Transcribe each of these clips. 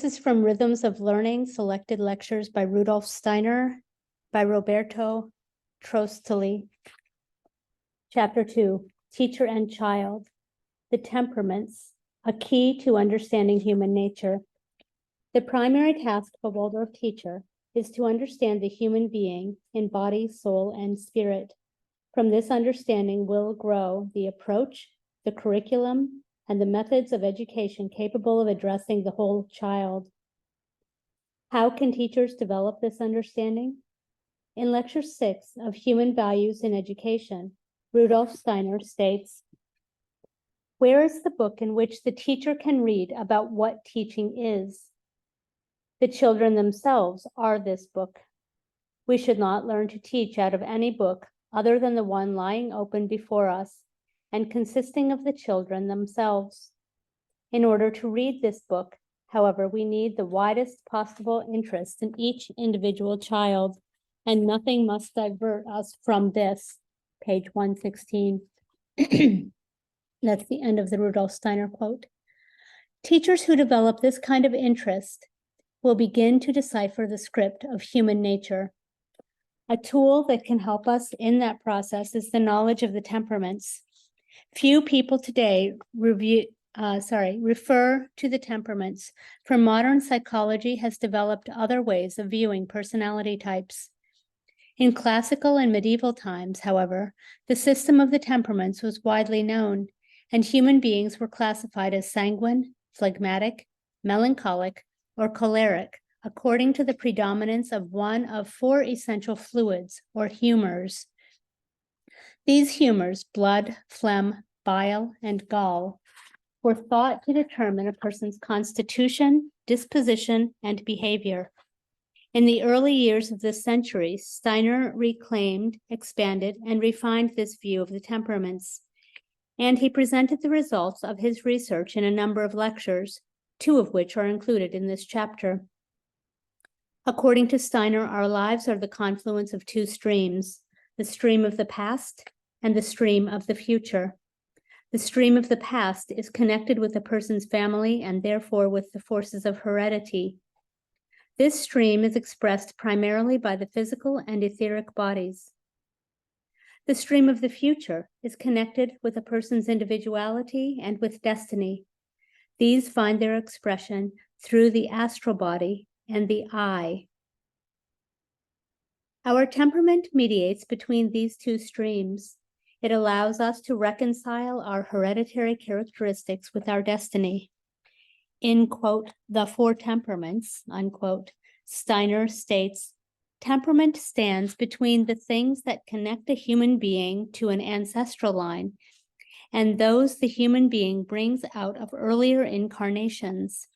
This is from Rhythms of Learning, selected lectures by Rudolf Steiner, by Roberto Trostoli. Chapter 2, Teacher and Child, the Temperments, a key to understanding human nature. The primary task of a Waldorf teacher is to understand the human being in body, soul, and spirit. From this understanding will grow the approach, the curriculum, and the methods of education capable of addressing the whole child. How can teachers develop this understanding? In Lecture 6 of Human Values in Education, Rudolf Steiner states, "Where is the book in which the teacher can read about what teaching is? The children themselves are this book. We should not learn to teach out of any book other than the one lying open before us and consisting of the children themselves. In order to read this book, however, we need the widest possible interest in each individual child, and nothing must divert us from this." Page 116. That's the end of the Rudolf Steiner quote. Teachers who develop this kind of interest will begin to decipher the script of human nature. A tool that can help us in that process is the knowledge of the temperaments. Few people today refer to the temperaments, for modern psychology has developed other ways of viewing personality types. In classical and medieval times, however, the system of the temperaments was widely known, and human beings were classified as sanguine, phlegmatic, melancholic, or choleric, according to the predominance of one of four essential fluids, or humors. These humors, blood, phlegm, bile, and gall, were thought to determine a person's constitution, disposition, and behavior. In the early years of this century, Steiner reclaimed, expanded, and refined this view of the temperaments, and he presented the results of his research in a number of lectures, two of which are included in this chapter. According to Steiner, our lives are the confluence of two streams, the stream of the past and the stream of the future. The stream of the past is connected with a person's family and therefore with the forces of heredity. This stream is expressed primarily by the physical and etheric bodies. The stream of the future is connected with a person's individuality and with destiny. These find their expression through the astral body and the I. Our temperament mediates between these two streams. It allows us to reconcile our hereditary characteristics with our destiny. In, quote, The Four Temperaments, unquote, Steiner states, temperament stands between the things that connect a human being to an ancestral line and those the human being brings out of earlier incarnations.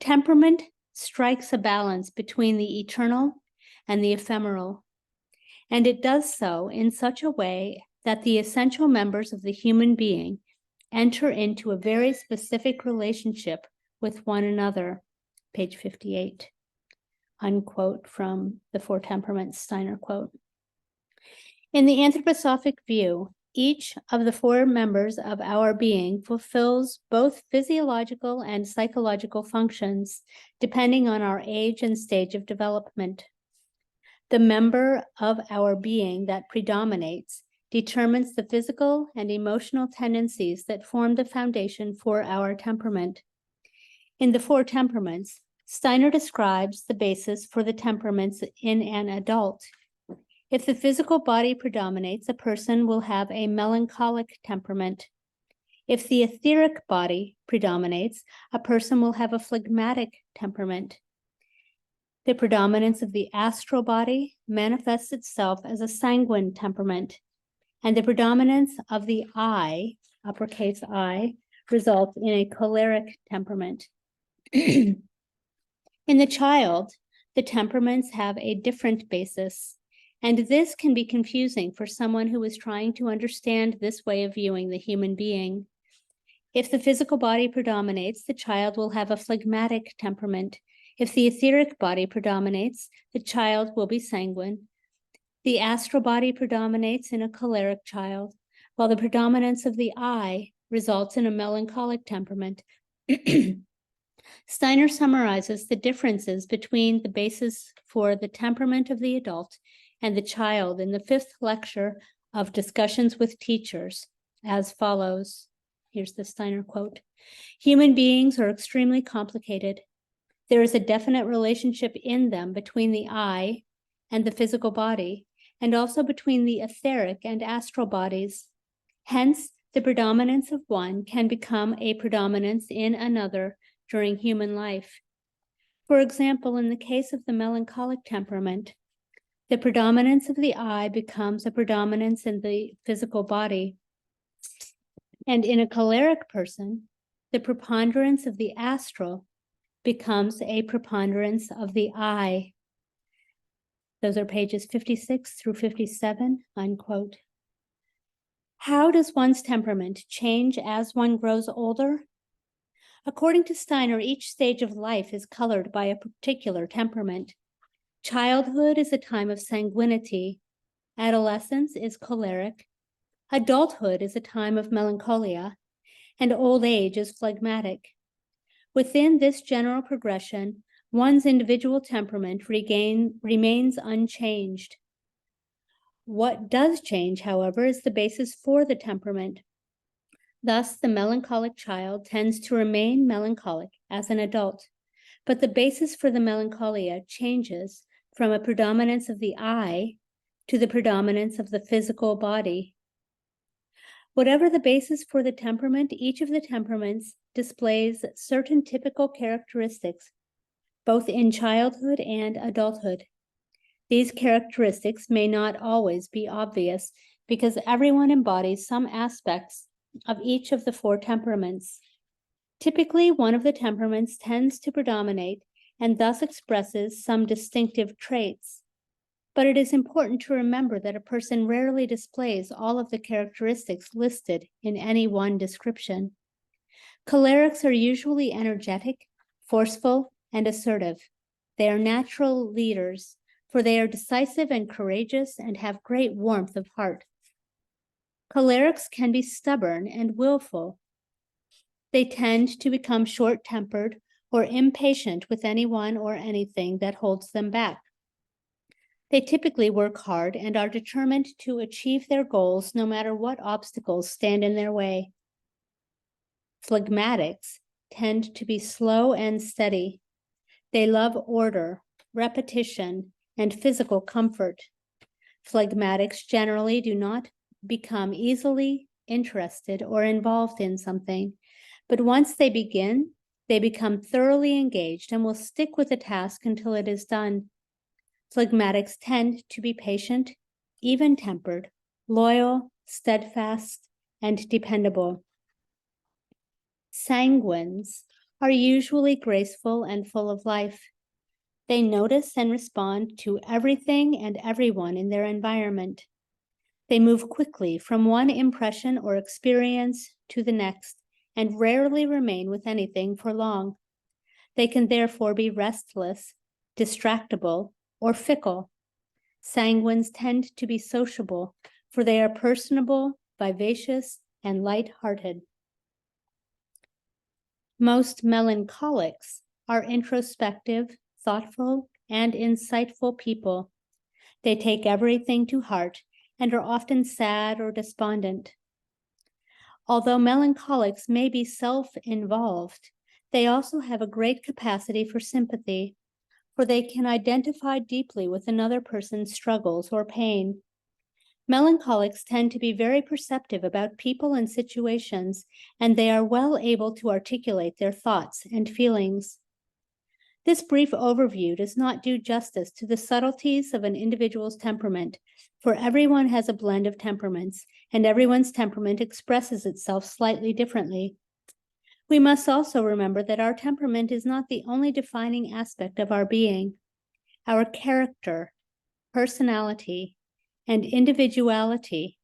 Temperament strikes a balance between the eternal and the ephemeral, and it does so in such a way that the essential members of the human being enter into a very specific relationship with one another. Page 58, unquote, from The Four Temperaments, Steiner quote. In the anthroposophic view, each of the four members of our being fulfills both physiological and psychological functions, depending on our age and stage of development. The member of our being that predominates determines the physical and emotional tendencies that form the foundation for our temperament. In The Four Temperaments, Steiner describes the basis for the temperaments in an adult. If the physical body predominates, a person will have a melancholic temperament. If the etheric body predominates, a person will have a phlegmatic temperament. The predominance of the astral body manifests itself as a sanguine temperament, and the predominance of the I, uppercase I, results in a choleric temperament. In the child, the temperaments have a different basis, and this can be confusing for someone who is trying to understand this way of viewing the human being. If the physical body predominates, the child will have a phlegmatic temperament. If the etheric body predominates, the child will be sanguine. The astral body predominates in a choleric child, while the predominance of the I results in a melancholic temperament. Steiner summarizes the differences between the basis for the temperament of the adult and the child in the 5th lecture of Discussions with Teachers as follows. Here's the Steiner quote. Human beings are extremely complicated. There is a definite relationship in them between the I and the physical body, and also between the etheric and astral bodies. Hence, the predominance of one can become a predominance in another during human life. For example, in the case of the melancholic temperament, the predominance of the I becomes a predominance in the physical body. And in a choleric person, the preponderance of the astral becomes a preponderance of the I. Those are pages 56 through 57, unquote. How does one's temperament change as one grows older? According to Steiner, each stage of life is colored by a particular temperament. Childhood is a time of sanguinity. Adolescence is choleric. Adulthood is a time of melancholia. And old age is phlegmatic. Within this general progression, one's individual temperament remains unchanged. What does change, however, is the basis for the temperament. Thus, the melancholic child tends to remain melancholic as an adult, but the basis for the melancholia changes from a predominance of the I to the predominance of the physical body. Whatever the basis for the temperament, each of the temperaments displays certain typical characteristics, both in childhood and adulthood. These characteristics may not always be obvious because everyone embodies some aspects of each of the 4 temperaments. Typically, one of the temperaments tends to predominate and thus expresses some distinctive traits. But it is important to remember that a person rarely displays all of the characteristics listed in any one description. Cholerics are usually energetic, forceful, and assertive. They are natural leaders, for they are decisive and courageous and have great warmth of heart. Cholerics can be stubborn and willful. They tend to become short-tempered or impatient with anyone or anything that holds them back. They typically work hard and are determined to achieve their goals no matter what obstacles stand in their way. Phlegmatics tend to be slow and steady. They love order, repetition, and physical comfort. Phlegmatics generally do not become easily interested or involved in something, but once they begin, they become thoroughly engaged and will stick with the task until it is done. Phlegmatics tend to be patient, even-tempered, loyal, steadfast, and dependable. Sanguines are usually graceful and full of life. They notice and respond to everything and everyone in their environment. They move quickly from one impression or experience to the next and rarely remain with anything for long. They can therefore be restless, distractible, or fickle. Sanguines tend to be sociable, for they are personable, vivacious, and light-hearted. Most melancholics are introspective, thoughtful, and insightful people. They take everything to heart and are often sad or despondent. Although melancholics may be self-involved, they also have a great capacity for sympathy, for they can identify deeply with another person's struggles or pain. Melancholics tend to be very perceptive about people and situations, and they are well able to articulate their thoughts and feelings. This brief overview does not do justice to the subtleties of an individual's temperament, for everyone has a blend of temperaments, and everyone's temperament expresses itself slightly differently. We must also remember that our temperament is not the only defining aspect of our being. Our character, personality, and individuality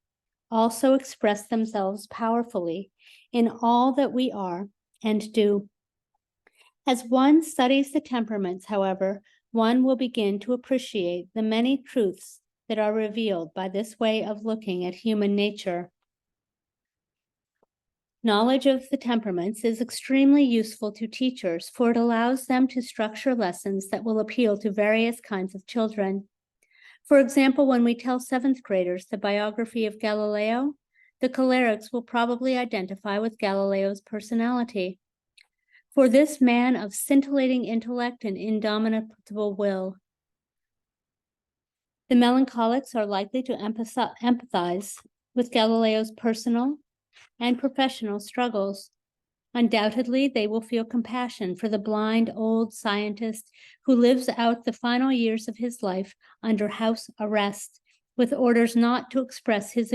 also express themselves powerfully in all that we are and do. As one studies the temperaments, however, one will begin to appreciate the many truths that are revealed by this way of looking at human nature. Knowledge of the temperaments is extremely useful to teachers, for it allows them to structure lessons that will appeal to various kinds of children. For example, when we tell seventh graders the biography of Galileo, the cholerics will probably identify with Galileo's personality. For this man of scintillating intellect and indomitable will, the melancholics are likely to empathize with Galileo's personal and professional struggles. Undoubtedly, they will feel compassion for the blind old scientist who lives out the final years of his life under house arrest, with orders not to express his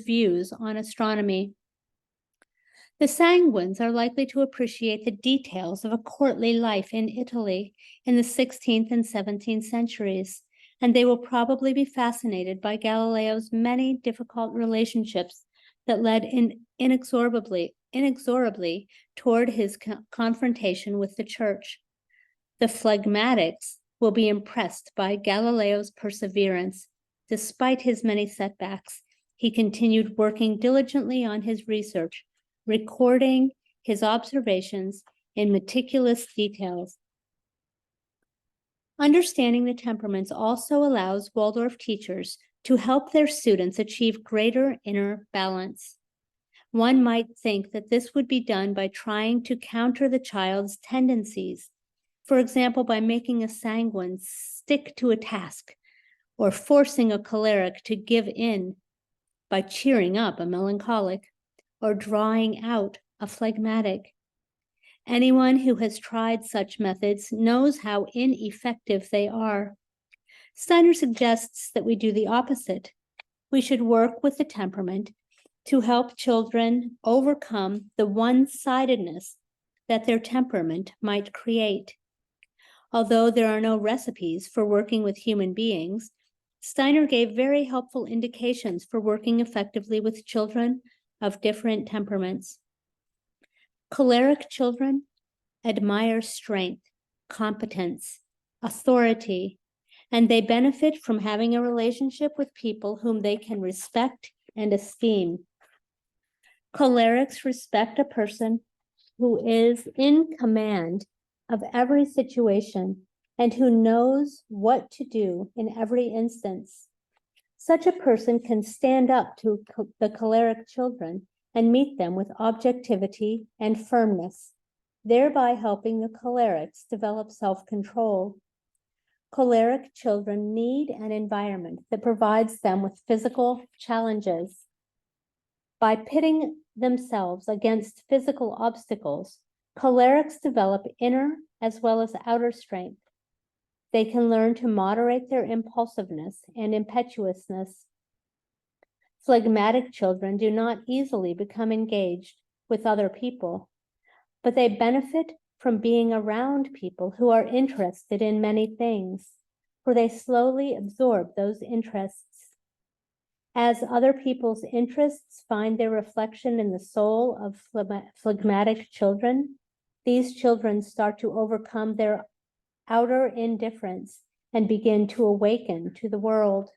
views on astronomy. The sanguines are likely to appreciate the details of a courtly life in Italy in the 16th and 17th centuries, and they will probably be fascinated by Galileo's many difficult relationships that led inexorably toward his confrontation with the church. The phlegmatics will be impressed by Galileo's perseverance. Despite his many setbacks, he continued working diligently on his research, recording his observations in meticulous details. Understanding the temperaments also allows Waldorf teachers to help their students achieve greater inner balance. One might think that this would be done by trying to counter the child's tendencies, for example, by making a sanguine stick to a task, or forcing a choleric to give in by cheering up a melancholic, or drawing out a phlegmatic. Anyone who has tried such methods knows how ineffective they are. Steiner suggests that we do the opposite. We should work with the temperament to help children overcome the one-sidedness that their temperament might create. Although there are no recipes for working with human beings, Steiner gave very helpful indications for working effectively with children of different temperaments. Choleric children admire strength, competence, authority, and they benefit from having a relationship with people whom they can respect and esteem. Cholerics respect a person who is in command of every situation and who knows what to do in every instance. Such a person can stand up to the choleric children and meet them with objectivity and firmness, thereby helping the cholerics develop self-control. Choleric children need an environment that provides them with physical challenges. By pitting themselves against physical obstacles, cholerics develop inner as well as outer strength. They can learn to moderate their impulsiveness and impetuousness. Phlegmatic children do not easily become engaged with other people, but they benefit from being around people who are interested in many things, for they slowly absorb those interests. As other people's interests find their reflection in the soul of phlegmatic children, these children start to overcome their outer indifference and begin to awaken to the world.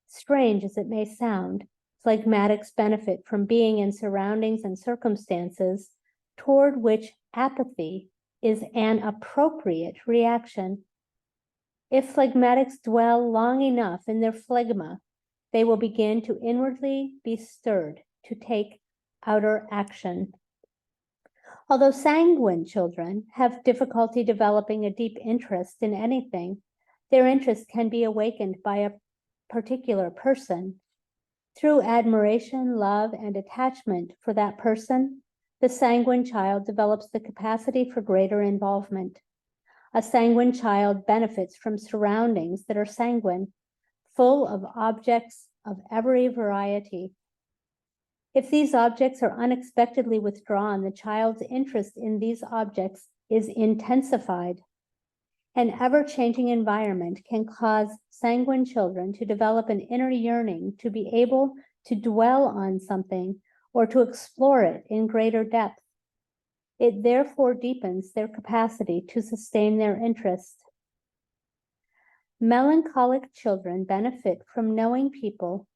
Strange as it may sound, phlegmatics benefit from being in surroundings and circumstances toward which apathy is an appropriate reaction. If phlegmatics dwell long enough in their phlegma, they will begin to inwardly be stirred to take outer action. Although sanguine children have difficulty developing a deep interest in anything, their interest can be awakened by a particular person. Through admiration, love, and attachment for that person, the sanguine child develops the capacity for greater involvement. A sanguine child benefits from surroundings that are sanguine, full of objects of every variety. If these objects are unexpectedly withdrawn, the child's interest in these objects is intensified. An ever-changing environment can cause sanguine children to develop an inner yearning to be able to dwell on something or to explore it in greater depth. It therefore deepens their capacity to sustain their interest. Melancholic children benefit from knowing people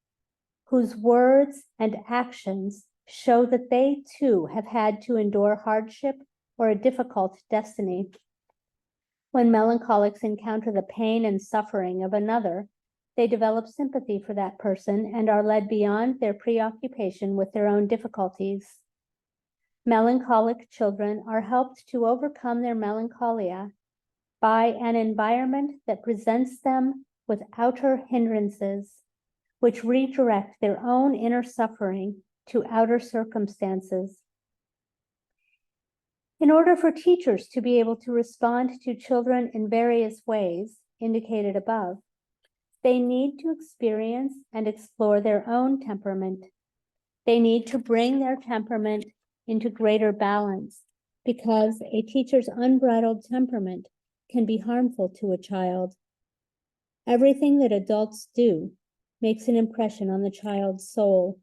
whose words and actions show that they too have had to endure hardship or a difficult destiny. When melancholics encounter the pain and suffering of another, they develop sympathy for that person and are led beyond their preoccupation with their own difficulties. Melancholic children are helped to overcome their melancholia by an environment that presents them with outer hindrances, which redirect their own inner suffering to outer circumstances. In order for teachers to be able to respond to children in various ways indicated above, they need to experience and explore their own temperament. They need to bring their temperament into greater balance, because a teacher's unbridled temperament can be harmful to a child. Everything that adults do makes an impression on the child's soul.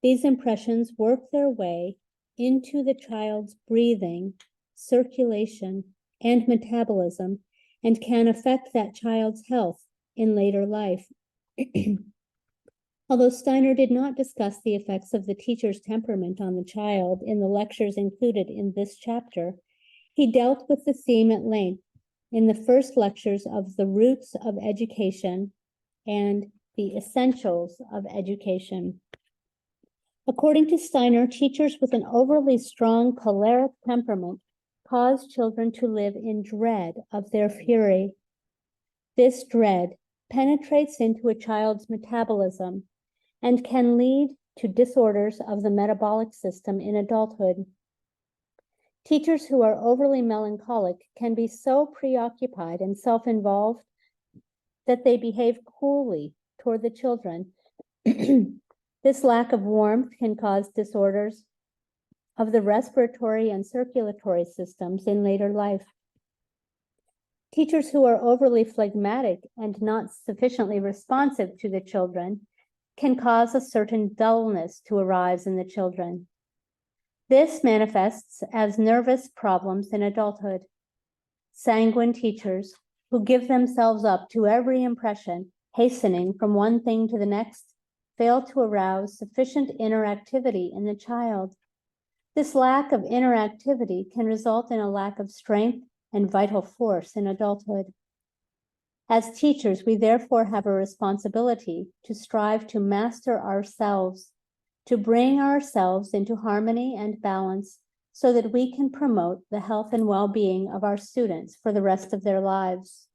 These impressions work their way into the child's breathing, circulation, and metabolism, and can affect that child's health in later life. Although Steiner did not discuss the effects of the teacher's temperament on the child in the lectures included in this chapter, he dealt with the theme at length in the first lectures of The Roots of Education and The Essentials of Education. According to Steiner, teachers with an overly strong choleric temperament cause children to live in dread of their fury. This dread penetrates into a child's metabolism and can lead to disorders of the metabolic system in adulthood. Teachers who are overly melancholic can be so preoccupied and self-involved that they behave coolly toward the children. This lack of warmth can cause disorders of the respiratory and circulatory systems in later life. Teachers who are overly phlegmatic and not sufficiently responsive to the children can cause a certain dullness to arise in the children. This manifests as nervous problems in adulthood. Sanguine teachers who give themselves up to every impression, hastening from one thing to the next, fail to arouse sufficient inner activity in the child. This lack of inner activity can result in a lack of strength and vital force in adulthood. As teachers, we therefore have a responsibility to strive to master ourselves, to bring ourselves into harmony and balance so that we can promote the health and well-being of our students for the rest of their lives.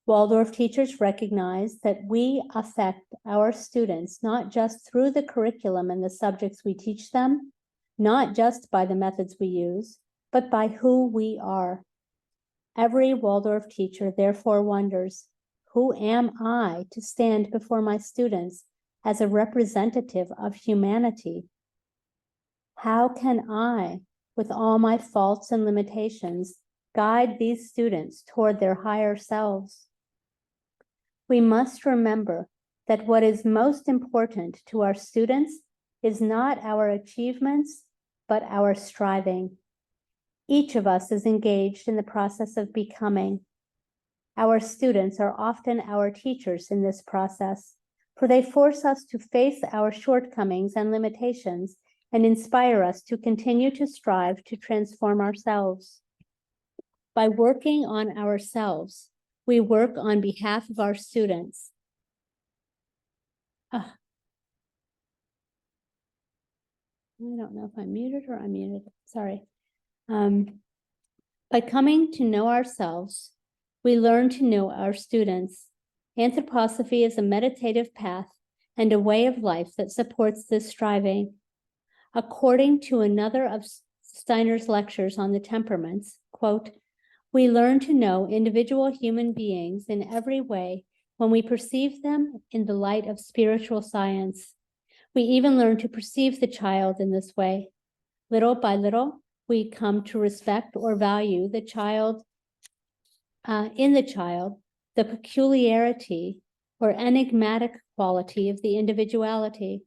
Waldorf teachers recognize that we affect our students not just through the curriculum and the subjects we teach them, not just by the methods we use, but by who we are. Every Waldorf teacher therefore wonders, who am I to stand before my students as a representative of humanity? How can I, with all my faults and limitations, guide these students toward their higher selves? We must remember that what is most important to our students is not our achievements, but our striving. Each of us is engaged in the process of becoming. Our students are often our teachers in this process, for they force us to face our shortcomings and limitations and inspire us to continue to strive to transform ourselves. By working on ourselves, we work on behalf of our students. I don't know if I'm muted or unmuted. Sorry. By coming to know ourselves, we learn to know our students. Anthroposophy is a meditative path and a way of life that supports this striving. According to another of Steiner's lectures on the temperaments, quote, we learn to know individual human beings in every way when we perceive them in the light of spiritual science. We even learn to perceive the child in this way. Little by little, we come to respect or value the child, the peculiarity or enigmatic quality of the individuality.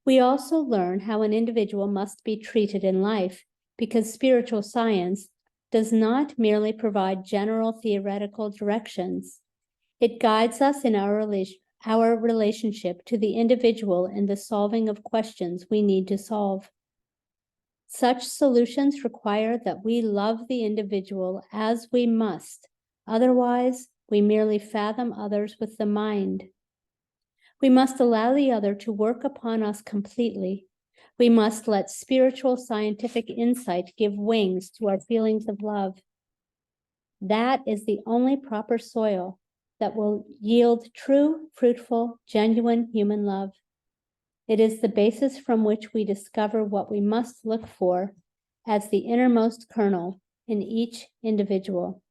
We also learn how an individual must be treated in life, because spiritual science does not merely provide general theoretical directions. It guides us in our our relationship to the individual in the solving of questions we need to solve. Such solutions require that we love the individual as we must. Otherwise, we merely fathom others with the mind. We must allow the other to work upon us completely. We must let spiritual scientific insight give wings to our feelings of love. That is the only proper soil that will yield true, fruitful, genuine human love. It is the basis from which we discover what we must look for as the innermost kernel in each individual.